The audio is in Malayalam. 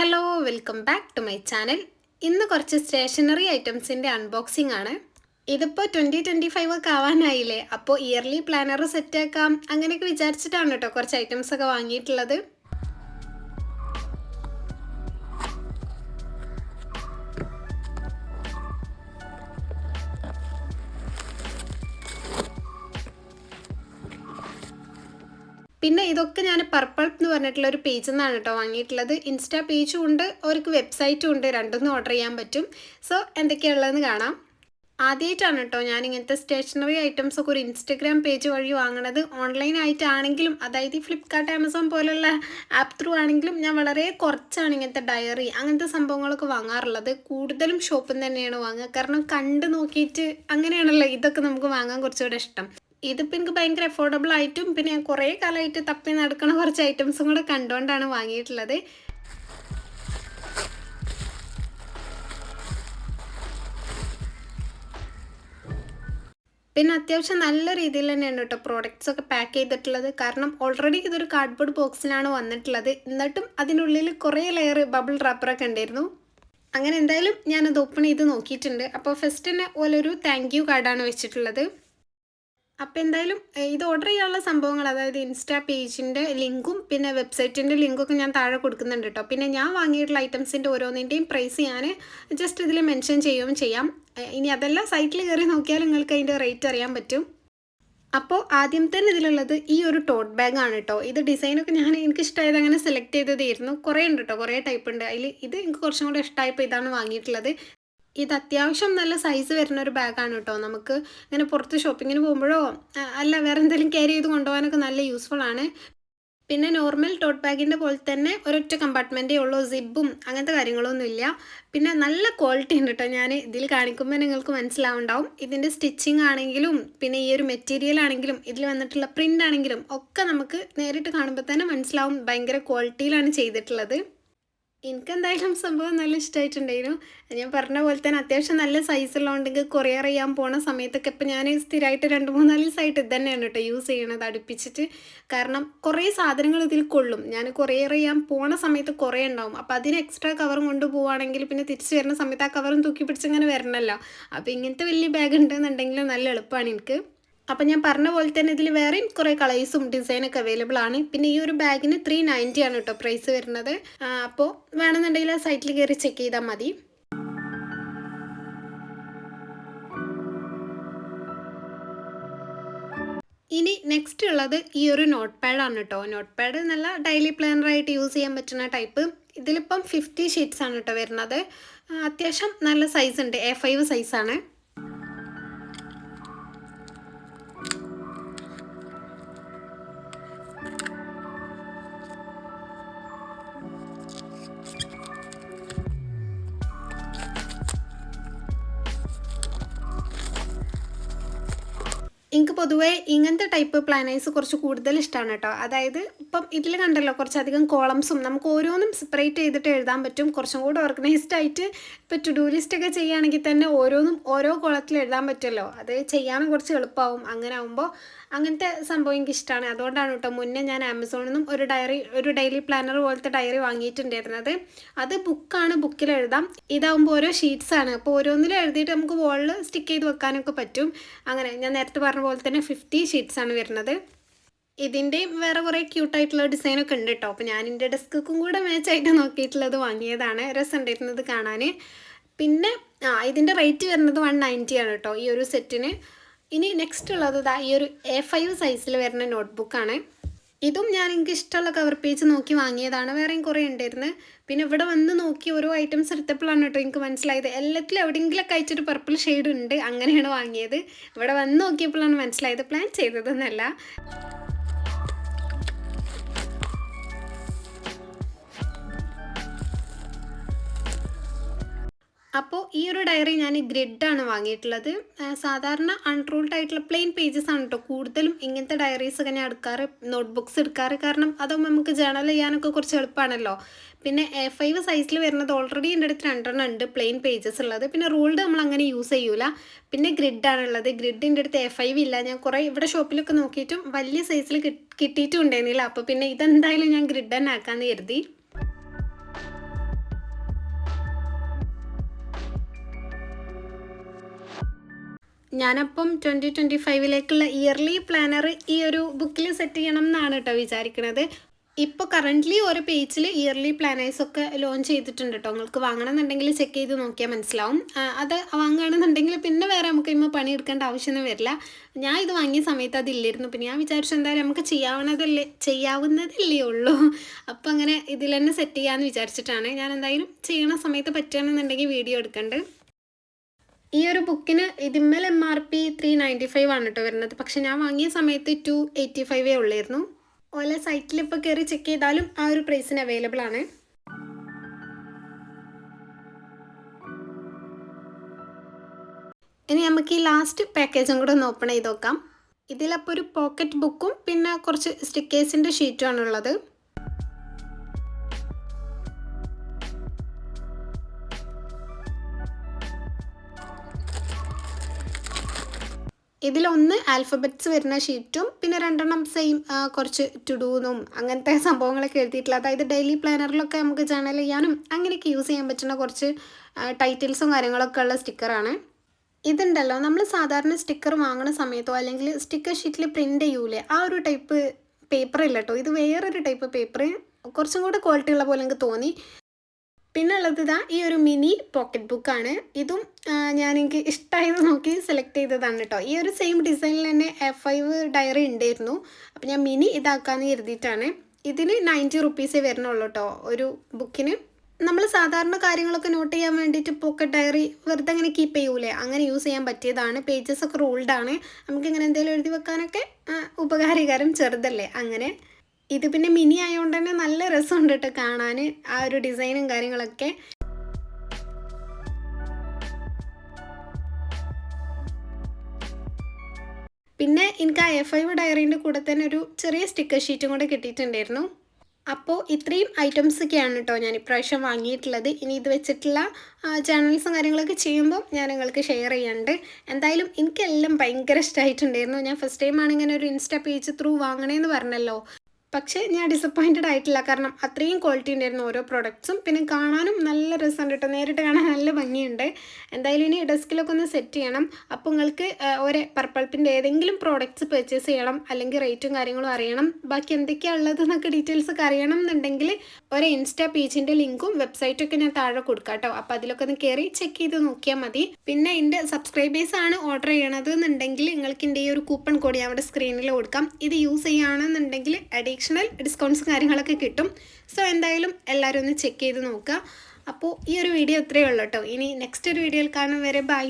Hello welcome back to my channel. ഇന്ന് കുറച്ച് സ്റ്റേഷനറി ഐറ്റംസിൻ്റെ അൺബോക്സിംഗ് ആണ്. ഇതിപ്പോൾ 2025 ഒക്കെ ആവാനായില്ലേ, അപ്പോൾ ഇയർലി പ്ലാനർ സെറ്റാക്കാം അങ്ങനെയൊക്കെ വിചാരിച്ചിട്ടാണ് കേട്ടോ കുറച്ച് ഐറ്റംസ് ഒക്കെ വാങ്ങിയിട്ടുള്ളത്. പിന്നെ ഇതൊക്കെ ഞാൻ പർപ്പിൾ എന്ന് പറഞ്ഞിട്ടുള്ള ഒരു പേജിൽ നിന്നാണ് കേട്ടോ വാങ്ങിയിട്ടുള്ളത്. ഇൻസ്റ്റാ പേജും ഉണ്ട്, അവർക്ക് വെബ്സൈറ്റും ഉണ്ട്, രണ്ടൊന്നും ഓർഡർ ചെയ്യാൻ പറ്റും. സോ എന്തൊക്കെയുള്ളതെന്ന് കാണാം. ആദ്യമായിട്ടാണ് കേട്ടോ ഞാൻ ഇങ്ങനത്തെ സ്റ്റേഷനറി ഐറ്റംസ് ഒക്കെ ഒരു ഇൻസ്റ്റഗ്രാം പേജ് വഴി വാങ്ങണത്. ഓൺലൈനായിട്ടാണെങ്കിലും, അതായത് ഈ ഫ്ലിപ്കാർട്ട്, ആമസോൺ പോലുള്ള ആപ്പ് ത്രൂ ആണെങ്കിലും ഞാൻ വളരെ കുറച്ചാണ് ഇങ്ങനത്തെ ഡയറി അങ്ങനത്തെ സംഭവങ്ങളൊക്കെ വാങ്ങാറുള്ളത്. കൂടുതലും ഷോപ്പിൽ നിന്ന് തന്നെയാണ് വാങ്ങുക, കാരണം കണ്ട് നോക്കിയിട്ട് അങ്ങനെയാണല്ലോ ഇതൊക്കെ നമുക്ക് വാങ്ങാൻ കുറച്ചുകൂടെ ഇഷ്ടം. ഇതിപ്പോൾ എനിക്ക് ഭയങ്കര അഫോർഡബിൾ ആയിട്ടും പിന്നെ ഞാൻ കുറേ കാലമായിട്ട് തപ്പി നടക്കുന്ന കുറച്ച് ഐറ്റംസും കൂടെ കണ്ടുകൊണ്ടാണ് വാങ്ങിയിട്ടുള്ളത്. പിന്നെ അത്യാവശ്യം നല്ല രീതിയിൽ തന്നെയാണ് കേട്ടോ പ്രോഡക്റ്റ്സ് ഒക്കെ പാക്ക് ചെയ്തിട്ടുള്ളത്. കാരണം ഓൾറെഡി ഇതൊരു കാർഡ്ബോർഡ് ബോക്സിലാണ് വന്നിട്ടുള്ളത്, എന്നിട്ടും അതിനുള്ളിൽ കുറേ ലെയർ ബബിൾ റാപ്പറൊക്കെ ഉണ്ടായിരുന്നു. അങ്ങനെ എന്തായാലും ഞാനത് ഓപ്പൺ ചെയ്ത് നോക്കിയിട്ടുണ്ട്. അപ്പോൾ ഫസ്റ്റ് തന്നെ ഓലൊരു താങ്ക് യു കാർഡാണ് വെച്ചിട്ടുള്ളത്. അപ്പോൾ എന്തായാലും ഇത് ഓർഡർ ചെയ്യാനുള്ള സംഭവങ്ങൾ, അതായത് ഇൻസ്റ്റാ പേജിൻ്റെ ലിങ്കും പിന്നെ വെബ്സൈറ്റിൻ്റെ ലിങ്കൊക്കെ ഞാൻ താഴെ കൊടുക്കുന്നുണ്ട് കേട്ടോ. പിന്നെ ഞാൻ വാങ്ങിയിട്ടുള്ള ഐറ്റംസിൻ്റെ ഓരോന്നിൻ്റെയും പ്രൈസ് ഞാൻ ജസ്റ്റ് ഇതിൽ മെൻഷൻ ചെയ്യുകയും ചെയ്യാം. ഇനി അതല്ല, സൈറ്റിൽ കയറി നോക്കിയാൽ നിങ്ങൾക്ക് അതിൻ്റെ റേറ്റ് അറിയാൻ പറ്റും. അപ്പോൾ ആദ്യം തന്നെ ഇതിലുള്ളത് ഈ ഒരു ടോട്ട് ബാഗാണ് കേട്ടോ. ഇത് ഡിസൈനൊക്കെ എനിക്കിഷ്ടമായത് അങ്ങനെ സെലക്ട് ചെയ്തതായിരുന്നു. കുറേ ഉണ്ട് കേട്ടോ, കുറേ ടൈപ്പ് ഉണ്ട്. അതിൽ ഇത് എനിക്ക് കുറച്ചും കൂടെ ഇഷ്ടമായപ്പോൾ ഇതാണ് വാങ്ങിയിട്ടുള്ളത്. ഇത് അത്യാവശ്യം നല്ല സൈസ് വരുന്ന ഒരു ബാഗാണ് കേട്ടോ. നമുക്ക് ഇങ്ങനെ പുറത്ത് ഷോപ്പിങ്ങിന് പോകുമ്പോഴോ അല്ല വേറെ എന്തെങ്കിലും ക്യാരി ചെയ്ത് കൊണ്ടുപോകാനൊക്കെ നല്ല യൂസ്ഫുൾ ആണ്. പിന്നെ നോർമൽ ടോട്ട് ബാഗിൻ്റെ പോലെ തന്നെ ഒരൊറ്റ കമ്പാർട്ട്മെൻറ്റേ ഉള്ളൂ, സിബും അങ്ങനത്തെ കാര്യങ്ങളൊന്നും ഇല്ല. പിന്നെ നല്ല ക്വാളിറ്റി ഉണ്ട് കേട്ടോ. ഞാൻ ഇതിൽ കാണിക്കുമ്പോൾ നിങ്ങൾക്ക് മനസ്സിലാവുണ്ടാവും. ഇതിൻ്റെ സ്റ്റിച്ചിങ് ആണെങ്കിലും പിന്നെ ഈ ഒരു മെറ്റീരിയൽ ആണെങ്കിലും ഇതിൽ വന്നിട്ടുള്ള പ്രിൻ്റ് ആണെങ്കിലും ഒക്കെ നമുക്ക് നേരിട്ട് കാണുമ്പോൾ തന്നെ മനസ്സിലാവും ഭയങ്കര ക്വാളിറ്റിയിലാണ് ചെയ്തിട്ടുള്ളത്. എനിക്കെന്തായാലും സംഭവം നല്ല ഇഷ്ടമായിട്ടുണ്ടായിരുന്നു. ഞാൻ പറഞ്ഞ പോലെ തന്നെ അത്യാവശ്യം നല്ല സൈസുള്ളതുകൊണ്ടെങ്കിൽ കൊറിയർ ചെയ്യാൻ പോണ സമയത്തൊക്കെ ഇപ്പം ഞാൻ സ്ഥിരമായിട്ട് 2-3 ദിവസമായിട്ട് ഇത് തന്നെയാണ് കേട്ടോ യൂസ് ചെയ്യണത് അടുപ്പിച്ചിട്ട്. കാരണം കുറേ സാധനങ്ങൾ ഇതിൽ കൊള്ളും. ഞാൻ കൊറിയർ ചെയ്യാൻ പോണ സമയത്ത് കുറേ ഉണ്ടാവും. അപ്പോൾ അതിന് എക്സ്ട്രാ കവറും കൊണ്ട് പോവുകയാണെങ്കിൽ പിന്നെ തിരിച്ച് വരുന്ന സമയത്ത് ആ കവറും തൂക്കി പിടിച്ചിങ്ങനെ വരണമല്ലോ. അപ്പോൾ ഇങ്ങനത്തെ വലിയ ബാഗ് ഉണ്ടെന്നുണ്ടെങ്കിൽ നല്ല എളുപ്പമാണ് എനിക്ക്. അപ്പം ഞാൻ പറഞ്ഞ പോലെ തന്നെ ഇതിൽ വേറെയും കുറേ കളേഴ്സും ഡിസൈനൊക്കെ അവൈലബിൾ ആണ്. പിന്നെ ഈ ഒരു ബാഗിന് 390 ആണ് കേട്ടോ പ്രൈസ് വരുന്നത്. അപ്പോൾ വേണമെന്നുണ്ടെങ്കിൽ ആ സൈറ്റിൽ കയറി ചെക്ക് ചെയ്താൽ മതി. ഇനി നെക്സ്റ്റ് ഉള്ളത് ഈ ഒരു നോട്ട് പാഡാണ് കേട്ടോ. നോട്ട് പാഡ് നല്ല ഡെയിലി പ്ലാനറായിട്ട് യൂസ് ചെയ്യാൻ പറ്റുന്ന ടൈപ്പ്. ഇതിലിപ്പം 50 ഷീറ്റ്സ് ആണ് കേട്ടോ വരുന്നത്. അത്യാവശ്യം നല്ല സൈസ് ഉണ്ട്, A5 സൈസാണ്. എനിക്ക് പൊതുവേ ഇങ്ങനത്തെ ടൈപ്പ് പ്ലാനേഴ്സ് കുറച്ച് കൂടുതൽ ഇഷ്ടമാണ് കേട്ടോ. അതായത് ഇപ്പം ഇതിൽ കണ്ടല്ലോ കുറച്ചധികം കോളംസും നമുക്ക് ഓരോന്നും സെപ്പറേറ്റ് ചെയ്തിട്ട് എഴുതാൻ പറ്റും. കുറച്ചും കൂടെ ഓർഗനൈസ്ഡ് ആയിട്ട് ഇപ്പോൾ ടു ഡു ലിസ്റ്റൊക്കെ ചെയ്യുകയാണെങ്കിൽ തന്നെ ഓരോന്നും ഓരോ കോളത്തിൽ എഴുതാൻ പറ്റുമല്ലോ. അത് ചെയ്യാനും കുറച്ച് എളുപ്പമാവും. അങ്ങനെ ആകുമ്പോൾ അങ്ങനത്തെ സംഭവം എനിക്ക് ഇഷ്ടമാണ്. അതുകൊണ്ടാണ് കേട്ടോ മുന്നേ ഞാൻ ആമസോണിൽ നിന്നും ഒരു ഡെയിലി പ്ലാനർ പോലത്തെ ഡയറി വാങ്ങിയിട്ടുണ്ടായിരുന്നത്. അത് ബുക്കാണ്, ബുക്കിൽ എഴുതാം. ഇതാകുമ്പോൾ ഓരോ ഷീറ്റ്സാണ്, അപ്പോൾ ഓരോന്നിലും എഴുതിയിട്ട് നമുക്ക് വോളിൽ സ്റ്റിക്ക് ചെയ്ത് വെക്കാനൊക്കെ പറ്റും. അങ്ങനെ ഞാൻ നേരത്തെ പറഞ്ഞ പോലെ തന്നെ 50 ഷീറ്റ്സാണ് വരുന്നത്. ഇതിൻ്റെയും വേറെ കുറേ ക്യൂട്ടായിട്ടുള്ള ഡിസൈനൊക്കെ ഉണ്ട് കേട്ടോ. അപ്പോൾ ഞാൻ എൻ്റെ ഡെസ്ക്കും കൂടെ മാച്ചായിട്ട് നോക്കിയിട്ടുള്ളത് വാങ്ങിയതാണ്. രസമുണ്ടായിരുന്നത് കാണാൻ. പിന്നെ ഇതിൻ്റെ റേറ്റ് വരുന്നത് 190 ആണ് കേട്ടോ ഈ ഒരു സെറ്റിന്. ഇനി നെക്സ്റ്റ് ഉള്ളത് ഈ ഒരു A5 സൈസിൽ വരുന്ന നോട്ട്ബുക്കാണ്. ഇതും എനിക്ക് ഇഷ്ടമുള്ള കവർ പേജ് നോക്കി വാങ്ങിയതാണ്. വേറെയും കുറേ ഉണ്ടായിരുന്നു. പിന്നെ ഇവിടെ വന്ന് നോക്കി ഓരോ ഐറ്റംസ് എടുത്തപ്പോഴാണ് കേട്ടോ എനിക്ക് മനസ്സിലായത് എല്ലാത്തിലും എവിടെയെങ്കിലൊക്കെ അയച്ചൊരു പർപ്പിൾ ഷെയ്ഡ് ഉണ്ട്. അങ്ങനെയാണ് വാങ്ങിയത്. ഇവിടെ വന്ന് നോക്കിയപ്പോഴാണ് മനസ്സിലായത്, പ്ലാൻ ചെയ്തതെന്നല്ല. അപ്പോൾ ഈ ഒരു ഡയറി ഞാൻ ഗ്രിഡാണ് വാങ്ങിയിട്ടുള്ളത്. സാധാരണ അൺറൂൾഡ് ആയിട്ടുള്ള പ്ലെയിൻ പേജസ് ആണ് കേട്ടോ കൂടുതലും ഇങ്ങനത്തെ ഡയറീസൊക്കെ ഞാൻ എടുക്കാറ്, നോട്ട്ബുക്സ് എടുക്കാറ്. കാരണം അതാകുമ്പോൾ നമുക്ക് ജേണൽ ചെയ്യാനൊക്കെ കുറച്ച് എളുപ്പമാണല്ലോ. പിന്നെ A5 സൈസിൽ വരുന്നത് ഓൾറെഡി എൻ്റെ അടുത്ത് 2 ഉണ്ട് പ്ലെയിൻ പേജസ് ഉള്ളത്. പിന്നെ റൂൾഡ് നമ്മൾ അങ്ങനെ യൂസ് ചെയ്യൂല. പിന്നെ ഗ്രിഡാണുള്ളത്. ഗ്രിഡിൻ്റെ അടുത്ത് A5 ഇല്ല. ഞാൻ കുറേ ഇവിടെ ഷോപ്പിലൊക്കെ നോക്കിയിട്ടും വലിയ സൈസിൽ കിട്ടിയിട്ടും ഉണ്ടായിരുന്നില്ല. അപ്പോൾ പിന്നെ ഇതെന്തായാലും ഞാൻ ഗ്രിഡ് തന്നെ ആക്കാമെന്ന് കരുതി. ഞാനപ്പം 2025 ഇയർലി പ്ലാനർ ഈ ഒരു ബുക്കിൽ സെറ്റ് ചെയ്യണം എന്നാണ് കേട്ടോ വിചാരിക്കുന്നത്. ഇപ്പോൾ കറൻ്റ്ലി ഓരോ പേജിൽ ഇയർലി പ്ലാനേഴ്സൊക്കെ ലോഞ്ച് ചെയ്തിട്ടുണ്ട് കേട്ടോ. നിങ്ങൾക്ക് വാങ്ങണമെന്നുണ്ടെങ്കിൽ ചെക്ക് ചെയ്ത് നോക്കിയാൽ മനസ്സിലാവും. അത് വാങ്ങുകയാണെന്നുണ്ടെങ്കിൽ പിന്നെ വേറെ നമുക്ക് ഇമ്മ പണിയെടുക്കേണ്ട ആവശ്യമൊന്നും വരില്ല. ഞാൻ ഇത് വാങ്ങിയ സമയത്ത് അതില്ലായിരുന്നു. പിന്നെ ഞാൻ വിചാരിച്ചു എന്തായാലും നമുക്ക് ചെയ്യാവുന്നതല്ലേ ഉള്ളൂ. അപ്പോൾ അങ്ങനെ ഇതിൽ തന്നെ സെറ്റ് ചെയ്യാമെന്ന് വിചാരിച്ചിട്ടാണ്. ഞാൻ എന്തായാലും ചെയ്യണ സമയത്ത് പറ്റുകയാണെന്നുണ്ടെങ്കിൽ വീഡിയോ എടുക്കുന്നുണ്ട്. ഈ ഒരു ബുക്കിന് ഇതിന്മേൽ MRP 395 ആണ് കേട്ടോ വരുന്നത്. പക്ഷെ ഞാൻ വാങ്ങിയ സമയത്ത് 285 ഉള്ളായിരുന്നു. ഓല സൈറ്റിൽ ഇപ്പോൾ കയറി ചെക്ക് ചെയ്താലും ആ ഒരു പ്രൈസിന് അവൈലബിൾ ആണ്. ഇനി നമുക്ക് ഈ ലാസ്റ്റ് പാക്കേജും കൂടെ ഒന്ന് ഓപ്പൺ ചെയ്ത് നോക്കാം. ഇതിലപ്പോൾ ഒരു പോക്കറ്റ് ബുക്കും പിന്നെ കുറച്ച് സ്റ്റിക്കേഴ്സിൻ്റെ ഷീറ്റുമാണ് ഉള്ളത്. ഇതിലൊന്ന് ആൽഫബറ്റ്സ് വരുന്ന ഷീറ്റും പിന്നെ 2 സെയിം കുറച്ച് ടു ഡൂന്നും അങ്ങനത്തെ സംഭവങ്ങളൊക്കെ എഴുതിയിട്ടുള്ള, അതായത് ഡെയിലി പ്ലാനറിലൊക്കെ നമുക്ക് ജേണൽ ചെയ്യാനും അങ്ങനെയൊക്കെ യൂസ് ചെയ്യാൻ പറ്റുന്ന കുറച്ച് ടൈറ്റിൽസും കാര്യങ്ങളൊക്കെ ഉള്ള സ്റ്റിക്കറാണ്. ഇതുണ്ടല്ലോ, നമ്മൾ സാധാരണ സ്റ്റിക്കർ വാങ്ങുന്ന സമയത്തോ അല്ലെങ്കിൽ സ്റ്റിക്കർ ഷീറ്റിൽ പ്രിൻ്റ് ചെയ്യൂലേ, ആ ഒരു ടൈപ്പ് പേപ്പർ ഇല്ല കേട്ടോ. ഇത് വേറൊരു ടൈപ്പ് പേപ്പർ, കുറച്ചും കൂടെ ക്വാളിറ്റി ഉള്ള പോലെ എനിക്ക് തോന്നി. പിന്നെ ഉള്ളത് ഇതാ ഈ ഒരു മിനി പോക്കറ്റ് ബുക്കാണ്. ഇതും എനിക്ക് ഇഷ്ടമായത് നോക്കി സെലക്ട് ചെയ്തതാണ് കേട്ടോ. ഈ ഒരു സെയിം ഡിസൈനിൽ തന്നെ A5 ഡയറി ഉണ്ടായിരുന്നു. അപ്പോൾ ഞാൻ മിനി ഇതാക്കാമെന്ന് കരുതിയിട്ടാണ്. ഇതിന് 90 റുപ്പീസേ വരുന്നുള്ളൂ കേട്ടോ ഒരു ബുക്കിന്. നമ്മൾ സാധാരണ കാര്യങ്ങളൊക്കെ നോട്ട് ചെയ്യാൻ വേണ്ടിയിട്ട് പോക്കറ്റ് ഡയറി വെറുതെ അങ്ങനെ കീപ്പ് ചെയ്യൂലേ, അങ്ങനെ യൂസ് ചെയ്യാൻ പറ്റിയതാണ്. പേജസ് ഒക്കെ റൂൾഡാണ്. നമുക്കിങ്ങനെ എന്തെങ്കിലും എഴുതി വെക്കാനൊക്കെ ഉപകാരകരം, ചെറുതല്ലേ അങ്ങനെ. ഇത് പിന്നെ മിനി ആയതുകൊണ്ട് തന്നെ നല്ല രസമുണ്ട് കേട്ടോ കാണാൻ, ആ ഒരു ഡിസൈനും കാര്യങ്ങളൊക്കെ. പിന്നെ എനിക്ക് ആ A5 ഡയറീൻ്റെ കൂടെ തന്നെ ഒരു ചെറിയ സ്റ്റിക്കർ ഷീറ്റും കൂടെ കിട്ടിയിട്ടുണ്ടായിരുന്നു. അപ്പോൾ ഇത്രയും ഐറ്റംസൊക്കെയാണ് കേട്ടോ ഞാൻ ഇപ്രാവശ്യം വാങ്ങിയിട്ടുള്ളത്. ഇനി ഇത് വെച്ചിട്ടുള്ള ചാനൽസും കാര്യങ്ങളൊക്കെ ചെയ്യുമ്പോൾ ഞാൻ നിങ്ങൾക്ക് ഷെയർ ചെയ്യാനുണ്ട്. എന്തായാലും എനിക്കെല്ലാം ഭയങ്കര ഇഷ്ടമായിട്ടുണ്ടായിരുന്നു. ഞാൻ ഫസ്റ്റ് ടൈമാണ് ഇങ്ങനെ ഒരു ഇൻസ്റ്റാ പേജ് ത്രൂ വാങ്ങണേന്ന് പറഞ്ഞല്ലോ. പക്ഷേ ഞാൻ ഡിസപ്പോയിൻറ്റഡ് ആയിട്ടില്ല, കാരണം അത്രയും ക്വാളിറ്റി ഉണ്ടായിരുന്നു ഓരോ പ്രൊഡക്ട്സും. പിന്നെ കാണാനും നല്ല രസമുണ്ട് കേട്ടോ, നേരിട്ട് കാണാൻ നല്ല ഭംഗിയുണ്ട്. എന്തായാലും ഇനി ഡെസ്കിലൊക്കെ ഒന്ന് സെറ്റ് ചെയ്യണം. അപ്പോൾ നിങ്ങൾക്ക് ഒരു പർപ്പിളിൻ്റെ ഏതെങ്കിലും പ്രോഡക്റ്റ്സ് പർച്ചേസ് ചെയ്യണം, അല്ലെങ്കിൽ റേറ്റും കാര്യങ്ങളും അറിയണം, ബാക്കി എന്തൊക്കെയാണ് ഉള്ളതെന്നൊക്കെ ഡീറ്റെയിൽസ് ഒക്കെ അറിയണം എന്നുണ്ടെങ്കിൽ ഒരു ഇൻസ്റ്റാ പേജിൻ്റെ ലിങ്കും വെബ്സൈറ്റൊക്കെ ഞാൻ താഴെ കൊടുക്കാം കേട്ടോ. അപ്പോൾ അതിലൊക്കെ ഒന്ന് കയറി ചെക്ക് ചെയ്ത് നോക്കിയാൽ മതി. പിന്നെ എൻ്റെ സബ്സ്ക്രൈബേഴ്സാണ് ഓർഡർ ചെയ്യണത് എന്നുണ്ടെങ്കിൽ നിങ്ങൾക്ക് എൻ്റെ ഈ ഒരു കൂപ്പൺ കോഡ് ഞാൻ അവിടെ സ്ക്രീനിൽ കൊടുക്കാം. ഇത് യൂസ് ചെയ്യുകയാണെന്നുണ്ടെങ്കിൽ അഡീഷണൽ ഡിസ്കൗണ്ട്സും കാര്യങ്ങളൊക്കെ കിട്ടും. സോ എന്തായാലും എല്ലാവരും ഒന്ന് ചെക്ക് ചെയ്ത് നോക്കുക. അപ്പോൾ ഈ ഒരു വീഡിയോ ഇത്രയേ ഉള്ളൂ കേട്ടോ. ഇനി നെക്സ്റ്റ് ഒരു വീഡിയോയിൽ കാണും വരെ ബൈ.